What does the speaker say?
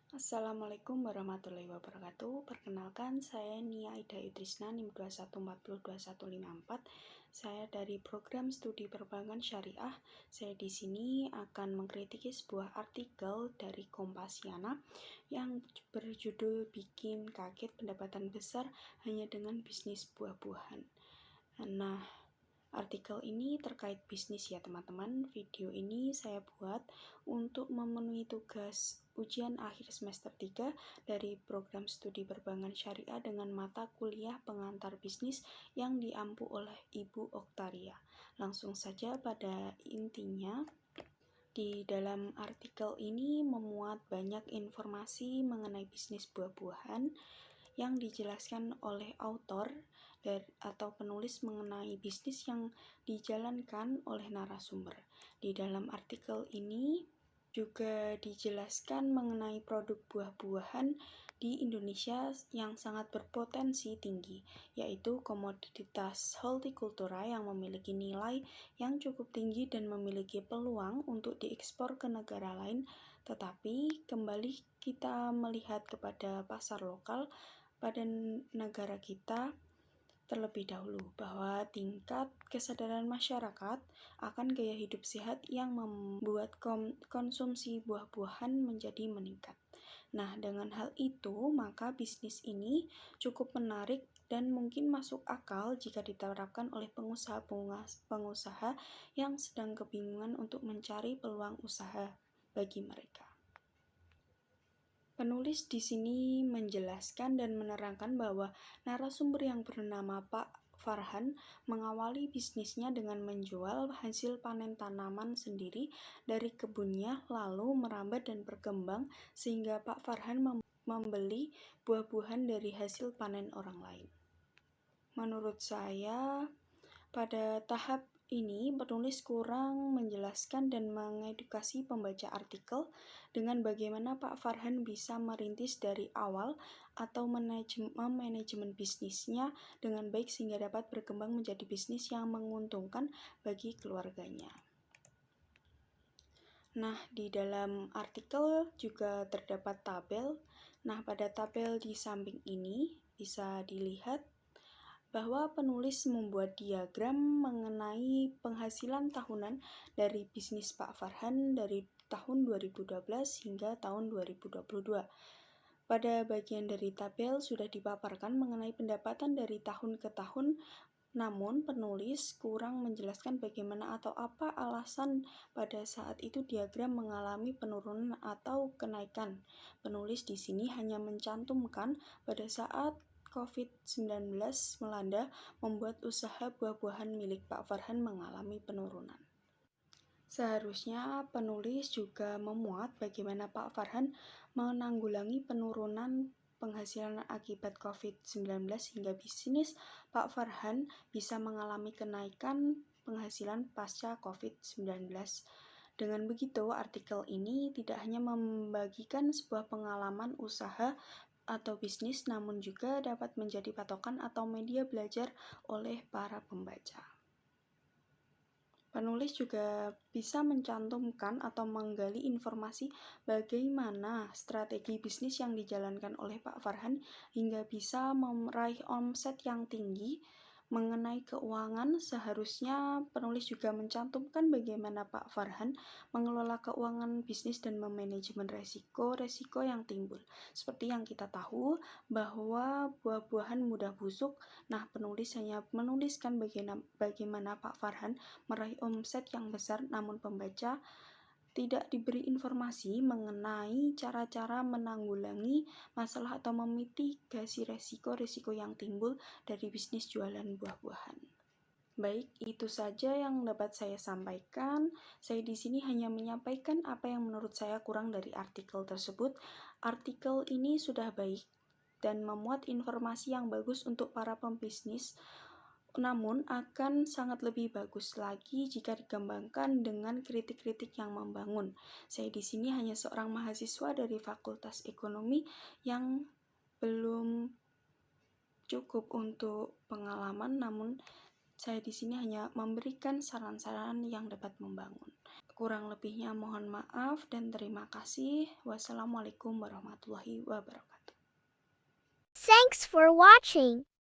Assalamualaikum warahmatullahi wabarakatuh. Perkenalkan, saya Nia Ida Idrisna, NIM 214021454. Saya dari program studi perbankan syariah. Saya di sini akan mengkritiki sebuah artikel dari Kompasiana yang berjudul "Bikin Kaget Pendapatan Besar Hanya dengan Bisnis Buah-buahan". Nah, artikel ini terkait bisnis ya teman-teman. Video ini saya buat untuk memenuhi tugas ujian akhir semester 3 dari program studi perbankan syariah dengan mata kuliah pengantar bisnis yang diampu oleh Ibu Oktaria. Langsung saja pada intinya. Di dalam artikel ini memuat banyak informasi mengenai bisnis buah-buahan yang dijelaskan oleh autor atau penulis mengenai bisnis yang dijalankan oleh narasumber. Di dalam artikel ini juga dijelaskan mengenai produk buah-buahan di Indonesia yang sangat berpotensi tinggi, yaitu komoditas hortikultura yang memiliki nilai yang cukup tinggi dan memiliki peluang untuk diekspor ke negara lain. Tetapi kembali kita melihat kepada pasar lokal pada negara kita terlebih dahulu, bahwa tingkat kesadaran masyarakat akan gaya hidup sehat yang membuat konsumsi buah-buahan menjadi meningkat. Nah, dengan hal itu, maka bisnis ini cukup menarik dan mungkin masuk akal jika diterapkan oleh pengusaha yang sedang kebingungan untuk mencari peluang usaha bagi mereka. Penulis di sini menjelaskan dan menerangkan bahwa narasumber yang bernama Pak Farhan mengawali bisnisnya dengan menjual hasil panen tanaman sendiri dari kebunnya, lalu merambat dan berkembang sehingga Pak Farhan membeli buah-buahan dari hasil panen orang lain. Menurut saya, pada tahap ini, penulis kurang menjelaskan dan mengedukasi pembaca artikel dengan bagaimana Pak Farhan bisa merintis dari awal atau manajemen bisnisnya dengan baik sehingga dapat berkembang menjadi bisnis yang menguntungkan bagi keluarganya. Nah, di dalam artikel juga terdapat tabel. Nah, pada tabel di samping ini bisa dilihat bahwa penulis membuat diagram mengenai penghasilan tahunan dari bisnis Pak Farhan dari tahun 2012 hingga tahun 2022. Pada bagian dari tabel sudah dipaparkan mengenai pendapatan dari tahun ke tahun, namun penulis kurang menjelaskan bagaimana atau apa alasan pada saat itu diagram mengalami penurunan atau kenaikan. Penulis di sini hanya mencantumkan pada saat COVID-19 melanda membuat usaha buah-buahan milik Pak Farhan mengalami penurunan. Seharusnya penulis juga memuat bagaimana Pak Farhan menanggulangi penurunan penghasilan akibat COVID-19 hingga bisnis Pak Farhan bisa mengalami kenaikan penghasilan pasca COVID-19. Dengan begitu, artikel ini tidak hanya membagikan sebuah pengalaman usaha atau bisnis, namun juga dapat menjadi patokan atau media belajar oleh para pembaca. Penulis juga bisa mencantumkan atau menggali informasi bagaimana strategi bisnis yang dijalankan oleh Pak Farhan hingga bisa meraih omset yang tinggi. Mengenai keuangan, seharusnya penulis juga mencantumkan bagaimana Pak Farhan mengelola keuangan bisnis dan memanajemen resiko-resiko yang timbul. Seperti yang kita tahu bahwa buah-buahan mudah busuk. Nah, penulis hanya menuliskan bagaimana Pak Farhan meraih omset yang besar, namun pembaca tidak diberi informasi mengenai cara-cara menanggulangi masalah atau memitigasi resiko-resiko yang timbul dari bisnis jualan buah-buahan. Baik, itu saja yang dapat saya sampaikan. Saya di sini hanya menyampaikan apa yang menurut saya kurang dari artikel tersebut. Artikel ini sudah baik dan memuat informasi yang bagus untuk para pembisnis, namun akan sangat lebih bagus lagi jika dikembangkan dengan kritik-kritik yang membangun. Saya di sini hanya seorang mahasiswa dari Fakultas Ekonomi yang belum cukup untuk pengalaman, namun Saya di sini hanya memberikan saran-saran yang dapat membangun. Kurang lebihnya mohon maaf dan terima kasih. Wassalamualaikum warahmatullahi wabarakatuh. Thanks for watching.